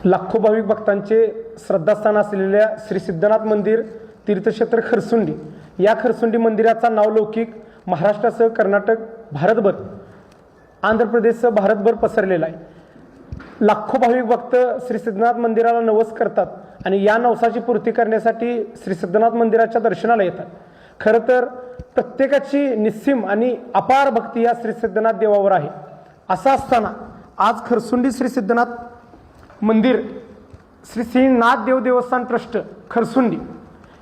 लाखो भाविक भक्तांचे श्रद्धास्थान असलेल्या श्री सिद्धनाथ मंदिर तीर्थक्षेत्र खरसुंडी या खरसुंडी मंदिराचा नावलौकिक महाराष्ट्रासह कर्नाटक, भारतभर, आंध्र प्रदेशसह भारतभर पसरलेला आहे। लाखो भाविक भक्त श्री सिद्धनाथ मंदिराला नवस करतात आणि या नवसाची पूर्ती करण्यासाठी श्री सिद्धनाथ मंदिराच्या दर्शनाला येतात। खरं तर प्रत्येकाची निस्सीम आणि अपार भक्ती या श्री सिद्धनाथ देवावर आहे। असं असताना आज खरसुंडी श्री सिद्धनाथ मंदिर श्री श्रीनाथ देव देवस्थान ट्रस्ट खरसुंडी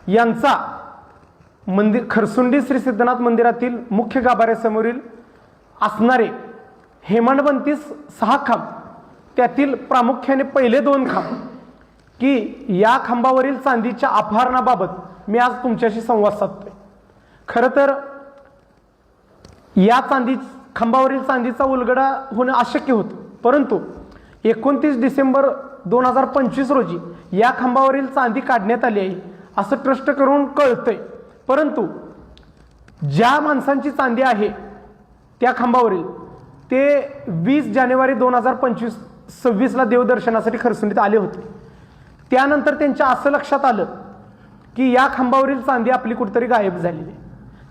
यांचा मंदिर खरसुंडी श्री सिद्धनाथ मंदिरातील मुख्य गाभाऱ्यासमोरील असणारे हेमाडपंथी 6 खांब, त्यातील प्रामुख्याने पहिले 2 खांब की या खांबावरील चांदीच्या अपहरणाबाबत मी आज तुमच्याशी संवाद साधतोय। खरं तर या खांबावरील चांदीचा उलगडा होणं अशक्य होतं, परंतु 29 डिसेंबर 2025 रोजी या खांबावरील चांदी काढण्यात आली आहे असं ट्रस्ट करून कळतंय। परंतु ज्या माणसांची चांदी आहे त्या खांबावरील ते 20 जानेवारी 2026 ला देवदर्शनासाठी खरसुंडीत आले होते। त्यानंतर त्यांच्या असं लक्षात आलं की या खांबावरील चांदी आपली कुठेतरी गायब झालेली।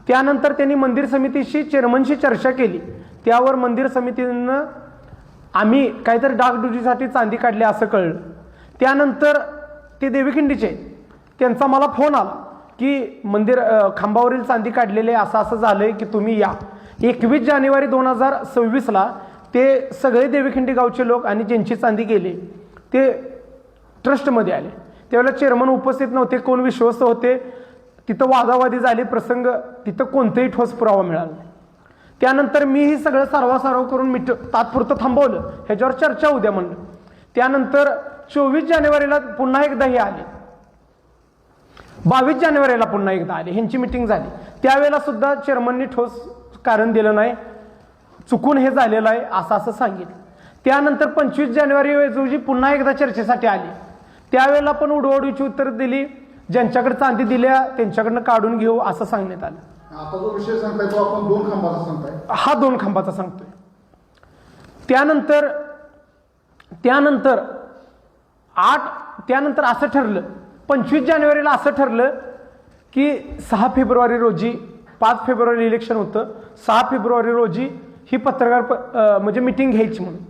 त्यानंतर त्यांनी मंदिर समितीशी चेअरमनशी चर्चा केली। त्यावर मंदिर समितीनं आम्ही काहीतरी डागडुजीसाठी चांदी काढली असं कळलं। त्यानंतर ते देवीखिंडीचे त्यांचा मला फोन आला की मंदिर खांबावरील चांदी काढलेले असं झालंय की तुम्ही या। 21 जानेवारी 2026 ला ते सगळे देवीखिंडी गावचे लोक आणि ज्यांची चांदी गेली ते ट्रस्टमध्ये आले। त्यावेळेला चेअरमन उपस्थित नव्हते, कोण विश्वस्त होते, तिथं वादावादी झाली प्रसंग, तिथं कोणतेही ठोस पुरावा मिळाला नाही। त्यानंतर मी ही सगळं सारवासारव करून तात्पुरतं थांबवलं, ह्याच्यावर चर्चा उद्या म्हणलं। त्यानंतर 24 जानेवारीला पुन्हा एकदा हे आले, 22 जानेवारीला पुन्हा एकदा आले, ह्यांची मिटिंग झाली। त्यावेळेला सुद्धा चेअरमननी ठोस कारण दिलं नाही, चुकून हे झालेलं आहे असं सांगितलं। त्यानंतर 25 जानेवारी रोजी पुन्हा एकदा चर्चेसाठी आली। त्यावेळेला पण उडवडीची उत्तर दिली, ज्यांच्याकडे चांदी दिल्या त्यांच्याकडनं काढून घेऊ असं सांगण्यात आलं। आता जो विषय सांगताय तो आपण 2 खांबाचा सांगताय, हा 2 खांबाचा सांगतोय। त्यानंतर असं ठरलं, 25 जानेवारीला असं ठरलं की 6 फेब्रुवारी रोजी, 5 फेब्रुवारी इलेक्शन होतं, 6 फेब्रुवारी रोजी ही पत्रकार म्हणजे मिटिंग घ्यायची म्हणून।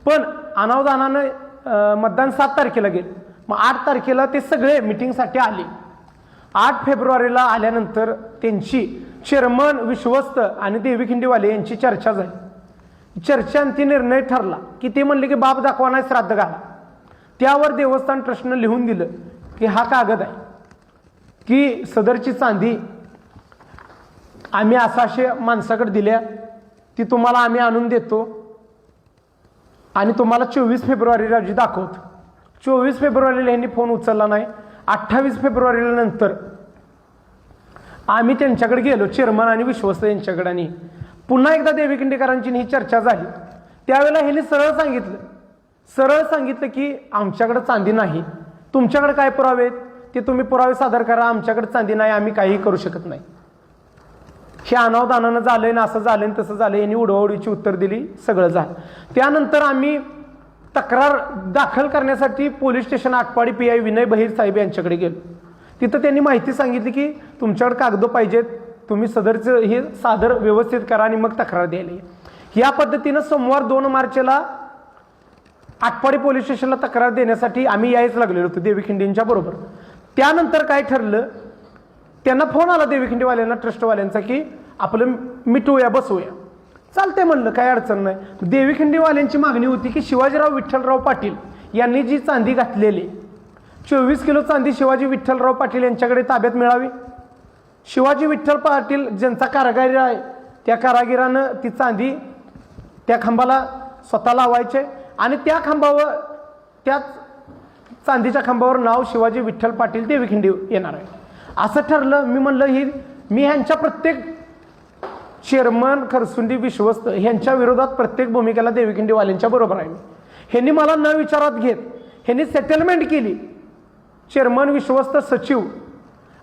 पण अनावधानानं मतदान 7 तारखेला गेलं। मग 8 तारखेला ते सगळे मिटिंगसाठी आले। 8 फेब्रुवारीला आल्यानंतर त्यांची चेअरमन, विश्वस्त आणि देवीखिंडीवाले यांची चर्चा झाली। चर्चांती निर्णय ठरला की ते म्हणले की बाप दाखवा नाही श्राद्ध घाला। त्यावर देवस्थान ट्रस्टनं लिहून दिलं की हा कागद आहे की सदरची चांदी आम्ही असे माणसाकडे दिल्या, ती तुम्हाला आम्ही आणून देतो आणि तुम्हाला 24 फेब्रुवारी रोजी दाखवतो। 24 फेब्रुवारीला यांनी फोन उचलला नाही। 28 फेब्रुवारीला नंतर आम्ही त्यांच्याकडे गेलो, चेअरमन आणि विश्वस्त यांच्याकडे, आणि पुन्हा एकदा देवीखिंडीकरांची ही चर्चा झाली। त्यावेळेला ह्यांनी सरळ सांगितलं की आमच्याकडे चांदी नाही, तुमच्याकडे काय पुरावे आहेत ते तुम्ही पुरावे सादर करा, आमच्याकडे चांदी नाही, आम्ही काही करू शकत नाही। हे अनावधानानं झालंय ना, असं झालंय तसं झालंय, यांनी उडवाउडीची उत्तर दिली, सगळं झालं। त्यानंतर आम्ही तक्रार दाखल करण्यासाठी police station Atpadi PI Vinay बहिर साहेब यांच्याकडे गेलो। तिथं त्यांनी माहिती सांगितली की तुमच्याकडे कागद पाहिजेत, तुम्ही सदरचं हे सादर व्यवस्थित करा आणि मग तक्रार द्यायला या। या पद्धतीनं सोमवार 2 मार्चला आटपाडी पोलीस स्टेशनला तक्रार देण्यासाठी आम्ही यायच लागलेलो होतो देवीखिंडींच्या बरोबर। त्यानंतर काय ठरलं, त्यांना फोन आला देवीखिंडीवाल्यांना, ट्रस्टवाल्यांचा, की आपलं मिटवूया, बसवूया। चालते म्हणलं, काय अडचण नाही। देवीखिंडीवाल्यांची मागणी होती की शिवाजीराव विठ्ठलराव पाटील यांनी जी चांदी घातलेली 24 किलो चांदी शिवाजी विठ्ठलराव पाटील यांच्याकडे ताब्यात मिळावी। शिवाजी विठ्ठल पाटील ज्यांचा कारागीर आहे त्या कारागिरानं ती चांदी त्या खांबाला स्वतः लावायचे आणि त्या खांबावर, त्याच चांदीच्या खांबावर नाव शिवाजी विठ्ठल पाटील देवीखिंडी येणार आहे असं ठरलं। मी म्हणलं मी ह्यांच्या प्रत्येक चेअरमन, खरसुंडी, विश्वस्त ह्यांच्या विरोधात प्रत्येक भूमिकेला देवीखिंडीवाल्यांच्या बरोबर आहे। ह्यांनी मला न विचारात घेत ह्यांनी सेटलमेंट केली। चेअरमन, विश्वस्त, सचिव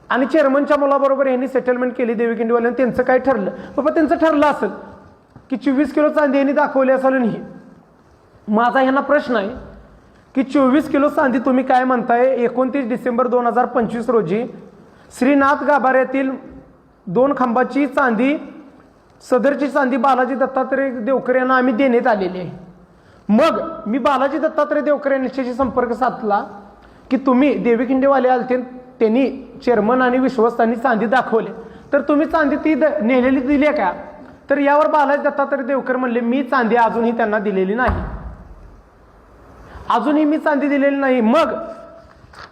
आणि चेअरमनच्या मुलाबरोबर यांनी सेटलमेंट केली देवीखिंडीवाल्यांनी। त्यांचं काय ठरलं, बाबा त्यांचं ठरलं असेल की 24 किलो चांदी यांनी दाखवली असेल। नाही, माझा ह्यांना प्रश्न आहे की 24 किलो चांदी तुम्ही काय म्हणताय 29 डिसेंबर 2025 रोजी श्रीनाथ गाभाऱ्यातील 2 खांबाची चांदी, सदरची चांदी बालाजी दत्तात्रय देवकर यांना आम्ही देण्यात आलेली आहे. मग मी बालाजी दत्तात्रय देवकर यांच्याशी संपर्क साधला की तुम्ही देवी खिंडेवाले आलते, त्यांनी चेअरमन आणि विश्वस्तांनी चांदी दाखवले, तर तुम्ही चांदी ती नेलेली दिली आहे का? तर यावर बालाजी दत्तात्रय देवकर म्हणले मी चांदी अजूनही त्यांना दिलेली नाही, अजूनही मी चांदी दिलेली नाही. मग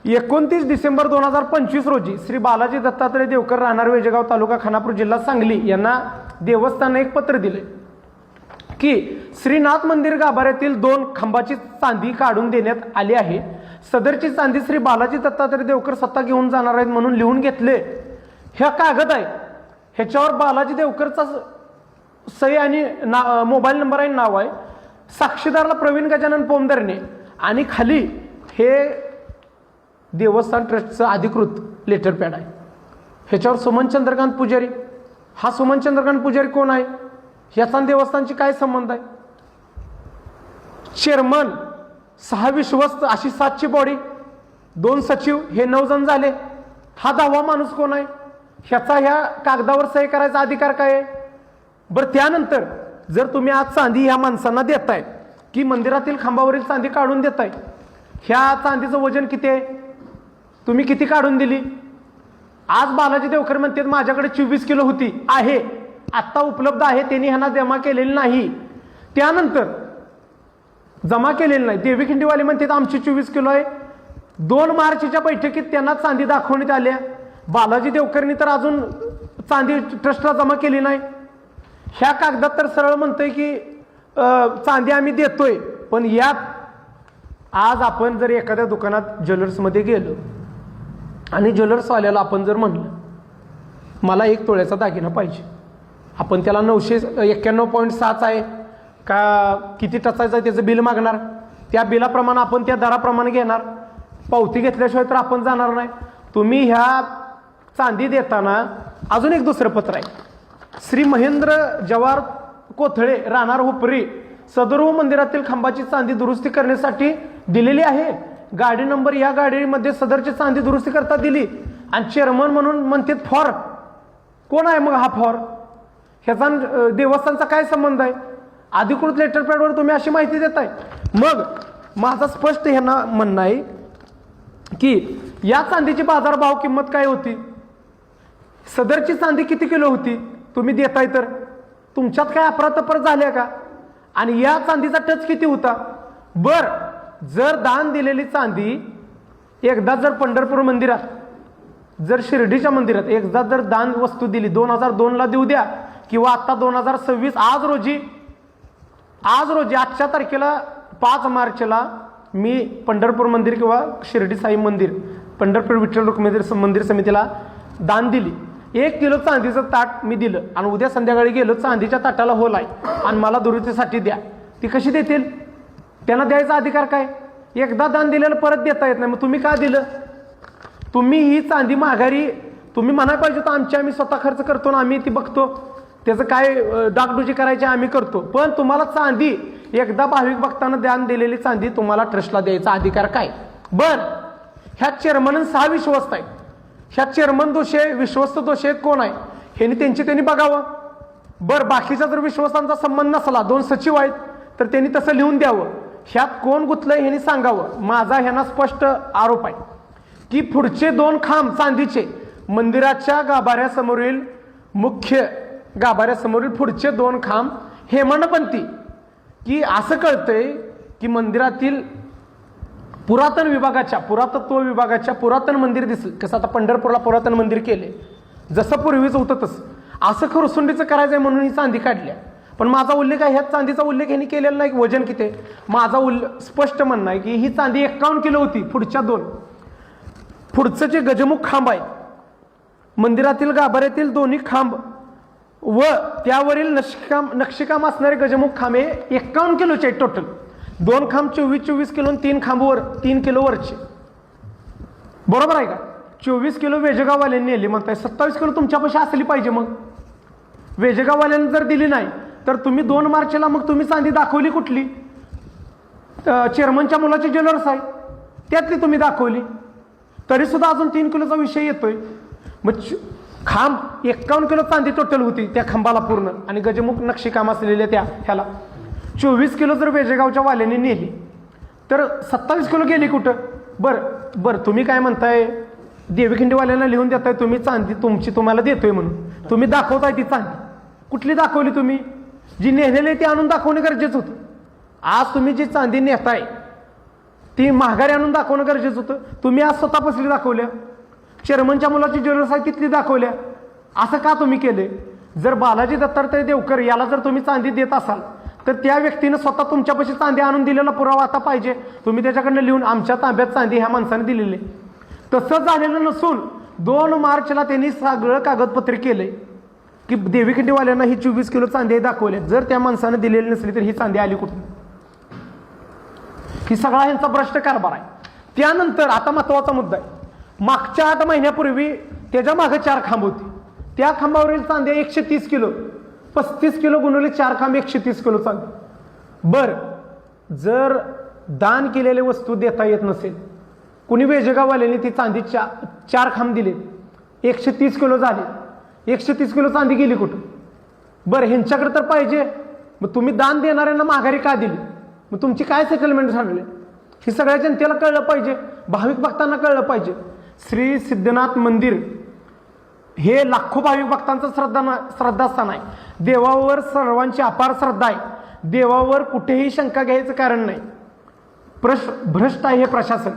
29 डिसेंबर 2025 रोजी श्री बालाजी दत्तात्रय देवकर राहणार वेजेगाव तालुका खानापूर जिल्हा सांगली यांना देवस्थानाने एक पत्र दिले की श्रीनाथ मंदिर गाभाऱ्यातील 2 खांबाची चांदी काढून देण्यात आली आहे. सदरची चांदी श्री बालाजी दत्तात्रय देवकर स्वतः घेऊन जाणार आहेत म्हणून लिहून घेतले. ह्या कागद आहे, ह्याच्यावर बालाजी देवकरचा सही आणि मोबाईल नंबर आहे, नाव आहे. साक्षीदारला प्रवीण गजानन पोमदरने आणि खाली हे देवस्थान ट्रस्टचं अधिकृत लेटर पॅड आहे. ह्याच्यावर सुमन चंद्रकांत पुजारी. हा सुमन चंद्रकांत पुजारी कोण आहे? ह्याचा देवस्थानची काय संबंध आहे? चेअरमन, 6 विश्वस्त, अशी 7ची बॉडी, 2 सचिव, हे 9 जण झाले. हा 10वा माणूस कोण आहे? ह्याचा ह्या कागदावर सही करायचा अधिकार काय आहे? बरं, त्यानंतर जर तुम्ही आज चांदी ह्या माणसांना देताय की मंदिरातील खांबावरील चांदी काढून देताय, ह्या चांदीचं वजन किती आहे? तुम्ही किती काढून दिली? आज बालाजी देवकर म्हणतात माझ्याकडे 24 किलो होती, आहे आत्ता उपलब्ध आहे, त्यांनी ह्यांना जमा केलेली नाही. त्यानंतर जमा केलेली नाही. देवी खिंडीवाले म्हणतात आमची 24 किलो आहे. 2 मार्चच्या बैठकीत त्यांना चांदी दाखवण्यात आल्या. बालाजी देवकरनी तर अजून चांदी ट्रस्टला जमा केली नाही. ह्या कागदात तर सरळ म्हणतंय की चांदी आम्ही देतोय. पण यात आज आपण जर एखाद्या दुकानात ज्वेलर्समध्ये गेलो आणि ज्वेलर्सवाल्याला आपण जर म्हणलं मला 1 तोळ्याचा दागिना पाहिजे, आपण त्याला 991.6 आहे का किती टचायचं आहे त्याचं बिल मागणार. त्या बिलाप्रमाणे आपण त्या दराप्रमाणे घेणार. पावती घेतल्याशिवाय तर आपण जाणार नाही. तुम्ही ह्या चांदी देताना अजून एक दुसरं पत्र आहे. श्री महेंद्र जवाहर कोथळे राहणार हुपरी सदरू मंदिरातील खांबाची चांदी दुरुस्ती करण्यासाठी दिलेली आहे. गाडी नंबर या गाडीमध्ये सदरची चांदी दुरुस्ती करता दिली आणि चेअरमन म्हणून म्हणतात फॉर. कोण आहे मग हा फॉर? ह्याचा देवस्थानचा काय संबंध आहे? अधिकृत लेटर पॅडवर तुम्ही अशी माहिती देताय. मग माझा स्पष्ट ह्यांना म्हणणं आहे की या चांदीची बाजारभाव किंमत काय होती? सदरची चांदी किती किलो होती? तुम्ही देताय तर तुमच्यात काय अफरातफर झाल्या का? आणि या चांदीचा टच किती होता? बर, जर दान दिलेली चांदी एकदा जर पंढरपूर मंदिरात, जर शिर्डीच्या मंदिरात एकदा जर दान वस्तू दिली 2002ला देऊ द्या किंवा आता 2026 आज रोजी आजच्या तारखेला 5 मार्चला मी पंढरपूर मंदिर किंवा शिर्डी साई मंदिर, पंढरपूर विठ्ठल रुक्मिणी मंदिर समितीला दान दिली. 1 किलो चांदीचं ताट मी दिलं आणि उद्या संध्याकाळी गेलो चांदीच्या ताटाला होल आहे आणि मला दुरुस्तीसाठी द्या, ती कशी देतील? त्यांना द्यायचा अधिकार काय? एकदा दान दिलेलं परत देता येत नाही. मग तुम्ही का दिलं? तुम्ही ही चांदी माघारी तुम्ही म्हणायला पाहिजे तर आम्ही स्वतः खर्च करतो ना, आम्ही ती बघतो, त्याचं काय डागडुजी करायची आम्ही करतो. पण तुम्हाला चांदी एकदा भाविक भक्तांना दान दिलेली चांदी तुम्हाला ट्रस्टला द्यायचा अधिकार काय? बर, ह्या चेअरमन 6 विश्वस्त आहेत. ह्या चेअरमन दोषी आहे, विश्वस्त दोषी आहेत कोण आहे ह्यांनी त्यांनी बघावं. बर, बाकीचा जर विश्वस्तांचा संबंध नसला, 2 सचिव आहेत तर त्यांनी तसं लिहून द्यावं. ह्यात कोण गुंतलंय ह्यांनी सांगावं. माझा ह्यांना स्पष्ट आरोप आहे की पुढचे 2 खांब चांदीचे मंदिराच्या गाभाऱ्यासमोरील मुख्य गाभाऱ्यासमोरील पुढचे 2 खांब हेमाडपंथी, की असं कळतंय की मंदिरातील पुरातन विभागाच्या पुरातत्व विभागाच्या पुरातन मंदिर दिसलं. कसं आता पंढरपूरला पुरातन मंदिर केले, जसं पूर्वीच होतं तसं असं खरसुंडीचं करायचंय म्हणून ही चांदी काढल्या. पण माझा उल्लेख आहे, ह्याच चांदीचा उल्लेख यांनी केलेला नाही. वजन किती आहे? माझा स्पष्ट म्हणणं आहे की ही चांदी 51 किलो होती. पुढच्या 2 पुढचं जे गजमुख खांब आहे मंदिरातील गाभाऱ्यातील दोन्ही खांब व त्यावरील नक्षीकाम असणारे गजमुख खांब हे 51 किलोचे आहेत टोटल. 2 खांब 24 किलो आणि 3 खांबवर 3 किलो वरचे. बरोबर आहे का? 24 किलो वेजेगाववाल्यांनी नेली म्हणताय, 27 किलो तुमच्यापाशी असली पाहिजे. मग वेजेगाववाल्यांनी जर दिली नाही तर तुम्ही 2 मार्चला मग तुम्ही चांदी दाखवली कुठली? चेअरमनच्या मुलाची ज्वेलर्स आहे, त्यातली तुम्ही दाखवली, तरी सुद्धा अजून 3 किलोचा विषय येतोय. मग खांब 51 किलो चांदी टोटल होती त्या खांबाला पूर्ण, आणि गजमुख नक्षीकाम असलेल्या त्या ह्याला 24 किलो जर वेजेगावच्या वाल्याने नेली तर 27 किलो गेली कुठं? बरं तुम्ही काय म्हणताय, देवीखिंडीवाल्यांना लिहून देताय तुम्ही चांदी तुमची तुम्हाला देतोय म्हणून, तुम्ही दाखवताय ती चांदी कुठली दाखवली तुम्ही? जी नेलेली ती आणून दाखवणं गरजेचं होतं. आज तुम्ही जी चांदी नेताय ती महागारी आणून दाखवणं गरजेचं होतं. तुम्ही आज स्वतः पसली दाखवल्या, चेअरमनच्या मुलाची ज्वेलर्स आहे तिथली दाखवल्या. असं का तुम्ही केले? जर बालाजी दत्तात्रय देवकर याला जर तुम्ही चांदी देत असाल तर त्या व्यक्तीनं स्वतः तुमच्यापाशी चांदी आणून दिलेला पुरावा आता पाहिजे. तुम्ही त्याच्याकडनं लिहून आमच्या ताब्यात चांदी ह्या माणसाने दिलेली, तसं झालेलं नसून 2 मार्चला त्यांनी सगळं कागदपत्र केलंय की देवीखिंडीवाल्यांना ही 24 किलो चांदी दाखवले. जर त्या माणसानं दिलेली नसली तर ही चांदी आली कुठून? ही सगळा यांचा भ्रष्ट कारभार आहे. त्यानंतर आता महत्वाचा मुद्दा आहे, मागच्या 8 महिन्यापूर्वी त्याच्या मागे 4 खांब होती, त्या खांबावरील चांदी 130 किलो, 35 किलो गुणवले 4 खांब 130 किलो चांदी. बरं जर दान केलेले वस्तू देता येत नसेल, कुणी वेजेगाववाल्याने ती चांदी 4 खांब दिले, 130 किलो झाले, 130 किलो चांदी गेली कुठं? बरं ह्यांच्याकडे तर पाहिजे, मग तुम्ही दान देणाऱ्यांना माघारी का दिली? मग तुमची काय सेटलमेंट झाली? हे सगळ्या जनतेला कळलं पाहिजे, भाविक भक्तांना कळलं पाहिजे. श्री सिद्धनाथ मंदिर हे लाखो भाविक भक्तांचं श्रद्धास्थान आहे. देवावर सर्वांची अपार श्रद्धा आहे, देवावर कुठेही शंका घ्यायचं कारण नाही. भ्रष्ट आहे हे प्रशासन.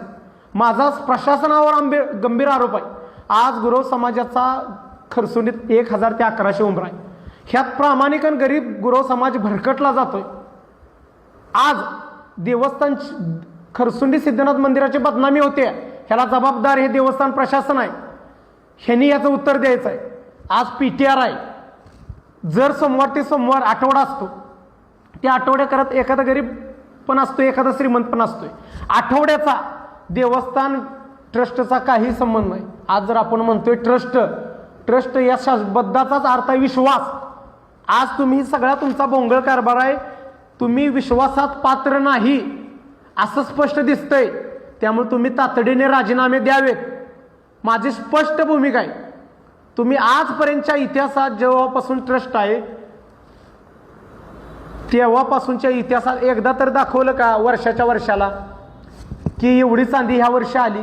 माझा प्रशासनावर गंभीर आरोप आहे. आज गुरव समाजाचा खरसुंडीत 1000 ते 1100 उंबरा आहे. ह्यात प्रामाणिक आणि गरीब गुरव समाज भरकटला जातोय. आज देवस्थान खरसुंडी सिद्धनाथ मंदिराची बदनामी होते, ह्याला जबाबदार हे देवस्थान प्रशासन आहे. ह्यांनी याचं उत्तर द्यायचं आहे. आज PTR आहे, जर सोमवार ते सोमवार आठवडा असतो, त्या आठवड्या करत एखादा गरीब पण असतो, एखादा श्रीमंत पण असतोय. आठवड्याचा देवस्थान ट्रस्टचा काही संबंध नाही. आज जर आपण म्हणतोय ट्रस्ट या शब्दाचाच अर्थ आहे विश्वास. आज तुम्ही सगळा तुमचा भोंगळ कारभार आहे, तुम्ही विश्वासात पात्र नाही असं स्पष्ट दिसतंय. त्यामुळे तुम्ही तातडीने राजीनामे द्यावेत, माझी स्पष्ट भूमिका आहे. तुम्ही आजपर्यंतच्या इतिहासात जेव्हापासून ट्रस्ट आहे तेव्हापासूनच्या इतिहासात एकदा तर दाखवलं का वर्षाच्या वर्षाला की एवढी चांदी ह्या वर्षी आली,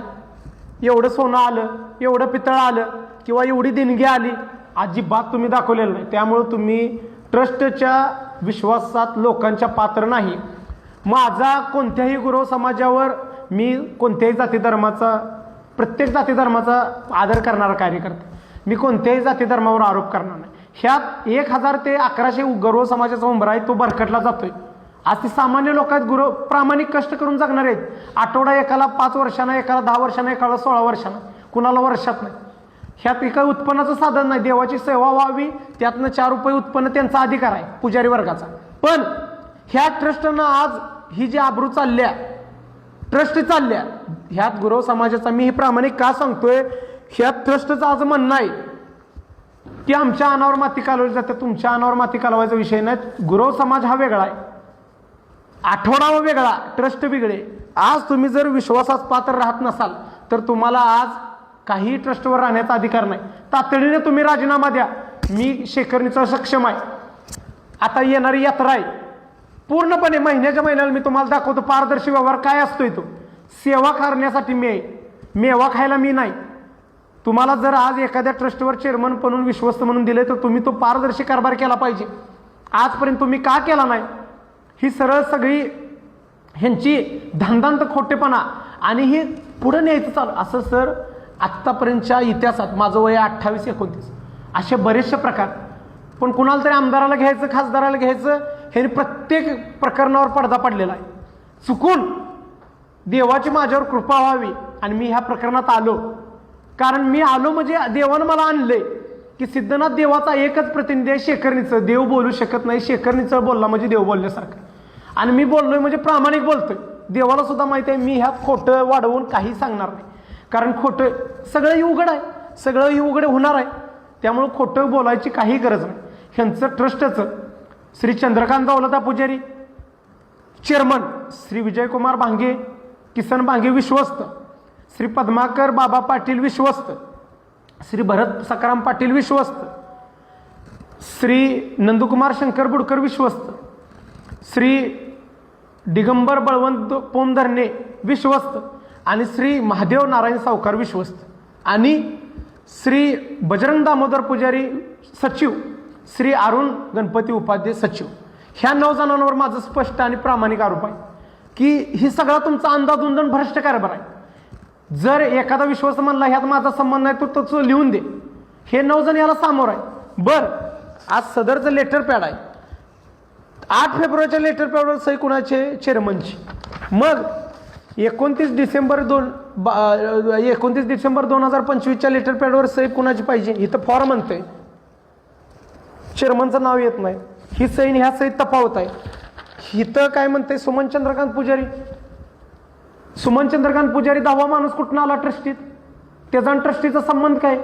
एवढं सोनं आलं, एवढं पितळ आलं किंवा एवढी देणगी आली? अजिबात तुम्ही दाखवलेलं नाही. त्यामुळे तुम्ही ट्रस्टच्या विश्वासात लोकांच्या पात्र नाही. माझा कोणत्याही गुरव समाजावर, मी कोणत्याही जाती धर्माचा, प्रत्येक जाती धर्माचा आदर करणारा कार्यकर्ता, मी कोणत्याही जाती धर्मावर आरोप करणार नाही. ह्यात 1000 ते 1100 गुरव समाजाचा उंबरा आहे, तो भरकटला जातोय. आज ती सामान्य लोक आहेत, गुरव प्रामाणिक कष्ट करून जगणार आहेत. आठवडा एकाला 5 वर्षांना, एकाला 10 वर्षांना, एकाला 16 वर्षांना, कुणाला वर्षात नाही. ह्यात एका उत्पन्नाचं साधन नाही. देवाची सेवा व्हावी, त्यातनं 4 रुपये उत्पन्न त्यांचा अधिकार आहे पुजारी वर्गाचा. पण ह्या ट्रस्टनं आज ही जी आबरू चालल्या, ट्रस्ट चालल्या, ह्यात गुरव समाजाचा, मी हे प्रामाणिक का सांगतोय, ह्यात ट्रस्टचं आज म्हणणं आहे की आमच्या अनावर माती कालवली जाते. तुमच्या अनावर माती कालवायचा विषय नाही. गुरव समाज हा वेगळा आहे, आठवडा वेगळा, ट्रस्ट वेगळे. आज तुम्ही जर विश्वासात पात्र राहत नसाल तर तुम्हाला आज काही ट्रस्टवर राहण्याचा अधिकार नाही. तातडीने तुम्ही राजीनामा द्या. मी शेखरणीचा सक्षम आहे. आता येणारी यात्रा आहे, पूर्णपणे महिन्याच्या महिन्याला मी तुम्हाला दाखवतो पारदर्शी व्यवहार काय असतोय. तो सेवा करण्यासाठी मी आहे, मेवा खायला मी नाही. तुम्हाला जर आज एखाद्या ट्रस्टवर चेअरमन म्हणून विश्वस्त म्हणून दिले तर तुम्ही तो पारदर्शी कारभार केला पाहिजे. आजपर्यंत तुम्ही का केला नाही? ही सरळ सगळी ह्यांची धांदांत खोटेपणा आणि ही पुढे न्यायचं चालू असं. सर आत्तापर्यंतच्या इतिहासात, माझं वय 28-29, असे बरेचसे प्रकार. पण कुणाला तरी आमदाराला घ्यायचं, खासदाराला घ्यायचं, ह्यांनी प्रत्येक प्रकरणावर पडदा पडलेला आहे. चुकून देवाची माझ्यावर कृपा व्हावी आणि मी ह्या प्रकरणात आलो. कारण मी आलो म्हणजे देवानं मला आणले की सिद्धनाथ देवाचा एकच प्रतिनिधी आहे, शेखरणीचं. देव बोलू शकत नाही, शेखरणीचं बोलला म्हणजे देव बोलल्यासारखं. आणि मी बोललोय म्हणजे प्रामाणिक बोलतोय. देवाला सुद्धा माहिती आहे मी ह्यात खोटं वाढवून काही सांगणार नाही. कारण खोटं सगळंही उघड आहे, सगळंही उघड होणार आहे. त्यामुळे खोटं बोलायची काही गरज नाही. ह्यांचं ट्रस्टचं श्री चंद्रकांत दौलता पुजारी चेअरमन श्री विजयकुमार भांगे, किसन भांगे विश्वस्त, श्री पद्माकर बाबा पाटील विश्वस्त, श्री भरत सकाराम पाटील विश्वस्त, श्री नंदकुमार शंकर बुडकर विश्वस्त, श्री दिगंबर बळवंत पोमधरणे विश्वस्त आणि श्री महादेव नारायण सावकार विश्वस्त आणि श्री बजरंग दामोदर पुजारी सचिव, श्री अरुण गणपती उपाध्ये सचिव. ह्या 9 जणांवर माझं स्पष्ट आणि प्रामाणिक आरोप आहे की ही सगळा तुमचा अंदाधुंद भ्रष्ट कारभार आहे. जर एखादा विश्वास म्हणला ह्यात माझा संबंध नाही तर तो लिहून दे. हे 9 जण याला सामोर आहे. बर, आज सदरचं लेटर पॅड आहे. 8 फेब्रुवारीच्या लेटर पॅडवर सही कुणाचे? चेअरमनची. मग 29 डिसेंबर 2025च्या लेटर पॅडवर सही कुणाची पाहिजे? इथं फॉर्म म्हणतंय, चेअरमनचं नाव येत नाही. ही सही ह्या सहीत तफावत आहे. इथं काय म्हणतंय? सुमन चंद्रकांत पुजारी. सुमन चंद्रकांत पुजारी 10वा माणूस कुठून आला ट्रस्टीत? त्याचा ट्रस्टीचा संबंध काय?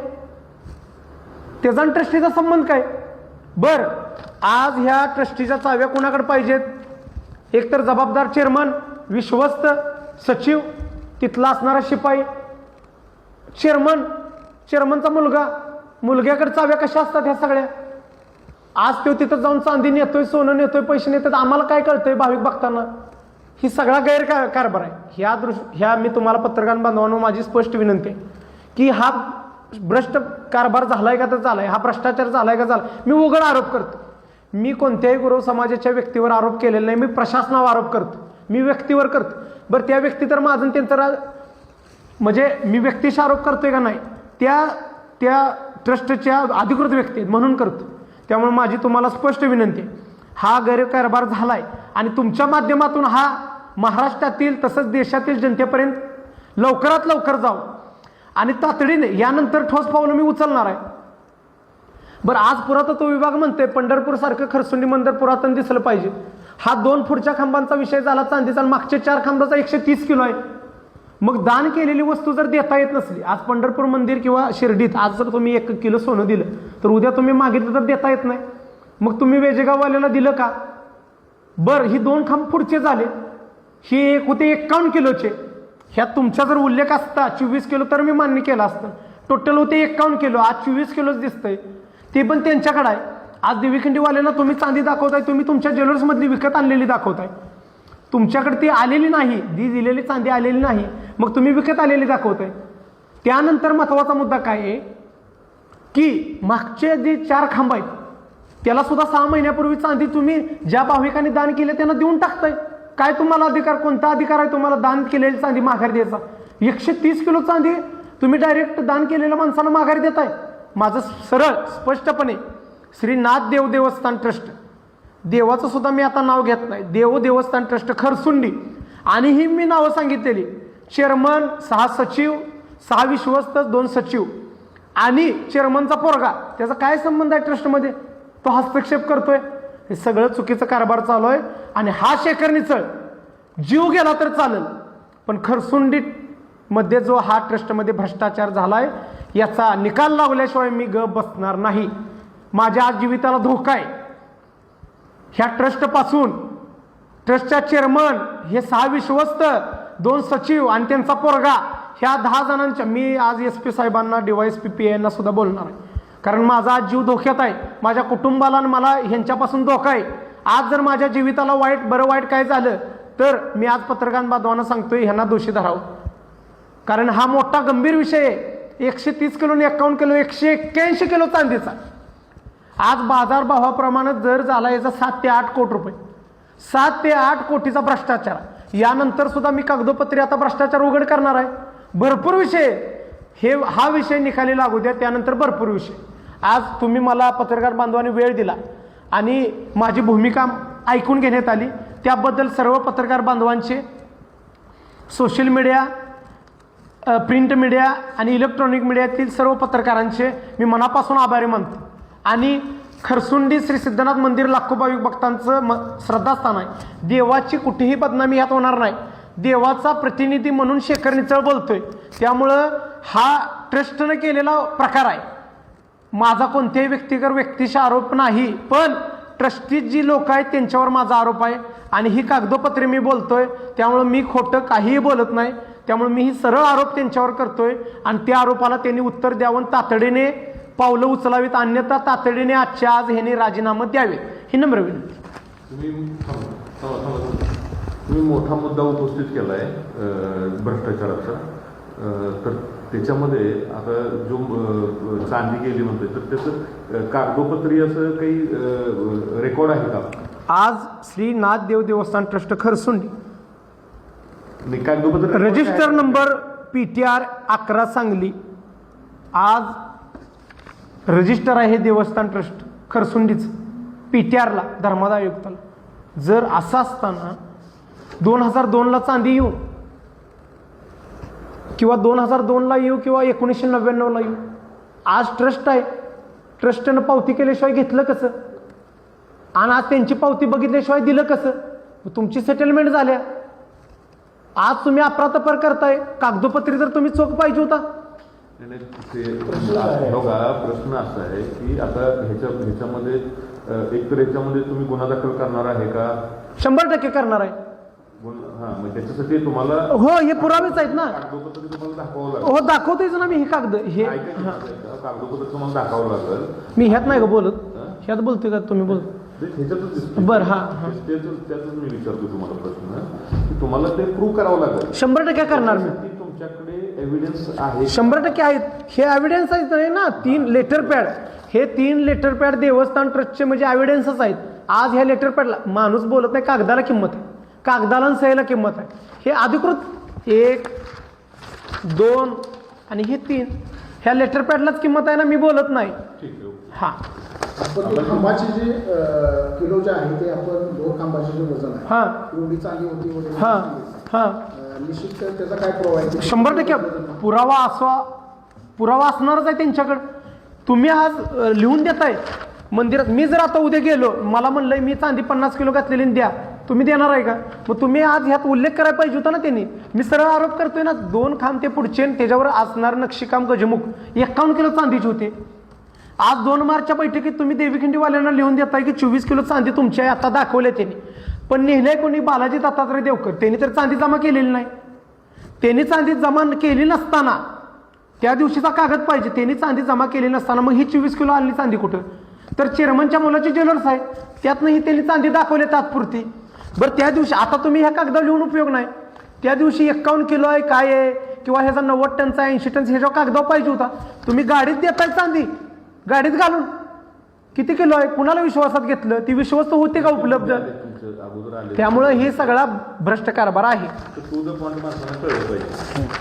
त्याचा ट्रस्टीचा संबंध काय? बर, आज ह्या ट्रस्टीच्या चाव्या कोणाकडे पाहिजेत? एकतर जबाबदार चेअरमन, विश्वस्त, सचिव, तिथला असणारा शिपाई, चेअरमनचा मुलगा. मुलग्याकडे चाव्या कशा असतात ह्या सगळ्या? आज तो तिथं जाऊन चांदी नेतोय, सोनं नेतोय, पैसे नेतात. आम्हाला काय कळतंय भाविक भक्तांना? ही सगळा कारभार आहे. ह्या मी तुम्हाला पत्रकार बांधवांनो माझी स्पष्ट विनंती आहे की हा भ्रष्ट कारभार झालाय का तर झालाय, हा भ्रष्टाचार झालाय का झाला. मी उघड आरोप करतो. मी कोणत्याही गुरव समाजाच्या व्यक्तीवर आरोप केलेला नाही. मी प्रशासनावर आरोप करतो, मी व्यक्तीवर करतो. बरं, त्या व्यक्ती तर माझं त्यांचं म्हणजे मी व्यक्तीशी आरोप करतोय का नाही? त्या ट्रस्टच्या अधिकृत व्यक्ती आहेत म्हणून करतो. त्यामुळे माझी तुम्हाला स्पष्ट विनंती आहे, हा गैरकारभार झालाय आणि तुमच्या माध्यमातून हा महाराष्ट्रातील तसंच देशातील जनतेपर्यंत लवकरात लवकर जाऊ आणि तातडीने यानंतर ठोस पावलं मी उचलणार आहे. बरं, आज पुरातत्व विभाग म्हणते पंढरपूर सारखं खरसुंडी मंदिर पुरातन दिसलं पाहिजे. हा 2 पुढच्या खांबांचा विषय झाला चांदीचा, मागच्या 4 खांबाचा 130 किलो आहे. मग दान केलेली वस्तू जर देता येत नसली, आज पंढरपूर मंदिर किंवा शिर्डीत आज जर तुम्ही 1 किलो सोनं दिलं तर उद्या तुम्ही मागितलं तर देता येत नाही. मग तुम्ही वेजेगाववाल्याला दिलं का? बरं, ही 2 खांब पुढचे झाले, हे एक होते 51 किलोचे. ह्यात तुमचा जर उल्लेख असता 24 किलो तर मी मान्य केलं असतं. टोटल होते 51 किलो, आज 24 किलोच दिसतंय. ते पण त्यांच्याकडे आहे. आज देवीखंडीवाल्यांना तुम्ही चांदी दाखवताय, तुम्ही तुमच्या ज्वेलर्समधली विकत आणलेली दाखवताय. तुमच्याकडे ती आलेली नाही, दिलेली चांदी आलेली नाही, मग तुम्ही विकत आलेली दाखवताय. त्यानंतर महत्वाचा मुद्दा काय आहे की मागचे जे 4 खांब आहेत त्याला सुद्धा 6 महिन्यापूर्वी चांदी तुम्ही ज्या भाविकांनी दान केले त्यांना देऊन टाकताय. काय तुम्हाला अधिकार, कोणता अधिकार आहे तुम्हाला दान केलेली चांदी माघारी द्यायचा? 130 किलो चांदी तुम्ही डायरेक्ट दान केलेल्या माणसाला माघारी देताय. माझं सरळ स्पष्टपणे श्री नाथ देव देवस्थान ट्रस्ट, देवाचं सुद्धा मी आता नाव घेत नाही, देव देवस्थान ट्रस्ट खरसुंडी, आणि ही मी नावं सांगितलेली. चेअरमन, 6 सचिव, 6 विश्वस्त, 2 सचिव आणि चेअरमनचा पोरगा. त्याचा काय संबंध आहे ट्रस्टमध्ये? तो हस्तक्षेप करतोय. हे सगळं चुकीचं कारभार चालू आहे आणि हा शेखर चळ जीव गेला तर चालेल, पण खरसुंडी मध्ये जो हा ट्रस्टमध्ये भ्रष्टाचार झालाय याचा निकाल लावल्याशिवाय मी गप बसणार नाही. माझ्या आज जीविताला धोका आहे. ह्या ट्रस्टपासून ट्रस्टच्या चेअरमन हे 6 विश्वस्त, 2 सचिव आणि त्यांचा पोरगा, ह्या 10 जणांच्या मी आज SP साहेबांना, DYSP PI सुद्धा बोलणार आहे. कारण माझा आज जीव धोक्यात आहे, माझ्या कुटुंबाला आणि मला ह्यांच्यापासून धोका आहे. आज जर माझ्या जीविताला वाईट काय झालं तर मी आज पत्रकार बांधवांना सांगतोय ह्यांना दोषी धरावं. कारण हा मोठा गंभीर विषय आहे. 130 किलो आणि 51 किलो, 181 किलो चांदीचा आज बाजारभावाप्रमाणे दर झाला याचा 7 ते 8 कोटी रुपये. 7 ते 8 कोटीचा भ्रष्टाचार. यानंतर सुद्धा मी कागदोपत्री आता भ्रष्टाचार उघड करणार आहे. भरपूर विषय हा विषय निकाली लागू द्या, त्यानंतर भरपूर विषय. आज तुम्ही मला पत्रकार बांधवांनी वेळ दिला आणि माझी भूमिका ऐकून घेण्यात आली, त्याबद्दल सर्व पत्रकार बांधवांचे, सोशल मीडिया, प्रिंट मीडिया आणि इलेक्ट्रॉनिक मीडियातील सर्व पत्रकारांचे मी मनापासून आभारी मानतो. आणि खरसुंडी श्री सिद्धनाथ मंदिर लाखो भाविक भक्तांचं श्रद्धास्थान आहे. देवाची कुठेही बदनामी यात होणार नाही. देवाचा प्रतिनिधी म्हणून शेखर निचळ बोलतोय, त्यामुळं हा ट्रस्टनं केलेला प्रकार आहे. माझा कोणत्याही व्यक्तीशी आरोप नाही, पण ट्रस्टी जी लोक आहेत त्यांच्यावर माझा आरोप आहे आणि ही कागदोपत्रे मी बोलतोय, त्यामुळे मी खोटं काहीही बोलत नाही. त्यामुळे मी ही सरळ आरोप त्यांच्यावर करतोय आणि त्या आरोपाला त्यांनी उत्तर द्यावं, तातडीने पावलं उचलावीत, अन्यथा तातडीने आजच्या आज ह्यांनी राजीनामा द्यावे ही नम्र विनंती. तुम्ही मोठा मुद्दा उपस्थित केला आहे भ्रष्टाचाराचा. तर त्याच्यामध्ये आता जो चांदी गेली म्हणते तर त्याचं कागदोपत्री असं काही रेकॉर्ड आहे का? आज श्री नाथदेव देवस्थान ट्रस्ट खरसुंडी कागदोपत्र रजिस्टर नंबर PTR 11 सांगली, आज रजिस्टर आहे देवस्थान ट्रस्ट खरसुंडीच PTRला धर्मादाय आयुक्ताला. जर असं असताना 2002ला चांदी येऊ किंवा 2002ला येऊ किंवा 1999ला येऊ, आज ट्रस्ट आहे, ट्रस्टनं पावती केल्याशिवाय घेतलं कसं आणि आज त्यांची पावती बघितल्याशिवाय दिलं कसं? तुमची सेटलमेंट झाल्या, आज तुम्ही अफरातफर करताय. कागदोपत्री जर तुम्ही चोख पाहिजे होता. बघा प्रश्न असा आहे की आता ह्याच्यामध्ये एकतर ह्याच्यामध्ये तुम्ही गुन्हा दाखल करणार आहे का? 100% करणार आहे. मग त्याच्यासाठी तुम्हाला हो, हे पुरावेच आहेत ना. कागदोपत्री तुम्हाला दाखवावं लागेल. हो, दाखवतोयच ना मी हे कागद. हे कागदोपत्र तुम्हाला दाखवावं लागेल. मी ह्यात नाही का बोलत, ह्यात बोलतोय का तुम्ही बोल. बरं, हा त्यातच मी विचारतो तुम्हाला प्रश्न की तुम्हाला ते प्रूव्ह करावं लागेल. 100% करणार मी. तुमच्याकडे एव्हिडन्स आहे? 100% आहेत. हे एव्हिडन्स आहेत ना, 3 लेटर पॅड. हे 3 लेटर पॅड देवस्थान ट्रस्टचे म्हणजे एव्हिडन्सच आहेत. आज ह्या लेटर पॅडला माणूस बोलत नाही, कागदाला किंमत आहे, कागदाला आणि सहीला किंमत आहे. हे अधिकृत 1, 2 आणि हे 3 ह्या लेटर पॅडलाच किंमत आहे ना, मी बोलत नाही. ठीक आहे. हा, आपण ते खांबाचे जे किलो जे आहे ते आपण 2 खांबाचे जे वजन आहे, हा, एवढी चांदी होती वगैरे, हा, हा, निश्चित त्याचा काय प्रोव्हाइड? 100% पुरावा असणारच आहे त्यांच्याकडे. तुम्ही आज लिहून देताय मंदिरात. मी जर आता उद्या गेलो, मला म्हणलंय मी चांदी 50 किलो घातलेली द्या, तुम्ही देणार आहे का? मग तुम्ही आज ह्यात उल्लेख करायला पाहिजे होता ना त्यांनी. मी सरळ आरोप करतोय ना, 2 खांब ते पुढचे त्याच्यावर असणार नक्षीकाम गजमुख 51 किलो चांदीचे होते. आज 2 मार्चच्या बैठकीत तुम्ही देवीखिंडीवाल्यांना लिहून देताय की 24 किलो चांदी तुमच्या आता दाखवले त्यांनी. पण नेहलंय कोणी? बालाजी दत्तात्रय देवकर. त्यांनी तर चांदी जमा केलेली नाही. त्यांनी चांदी जमा केली नसताना त्या दिवशीचा कागद पाहिजे. त्यांनी चांदी जमा केली नसताना मग ही 24 किलो आणली चांदी कुठं? तर चेअरमनच्या मुलाचे ज्वेलर्स आहे, त्यातनं ही त्यांनी चांदी दाखवली तात्पुरती. बरं, त्या दिवशी आता तुम्ही ह्या कागदावर लिहून उपयोग नाही. त्या दिवशी 51 किलो आहे काय आहे किंवा ह्याचा 90 टनचा 80 टन ह्याच्यावर कागदावर पाहिजे होता. तुम्ही गाडीत देताय चांदी, गाडीत घालून. किती किलो आहे? कुणाला विश्वासात घेतलं? ती विश्वास होते का उपलब्ध? त्यामुळे हे सगळा भ्रष्ट कारभार आहे. तो पॉईंट माणसाला कळलं पाहिजे.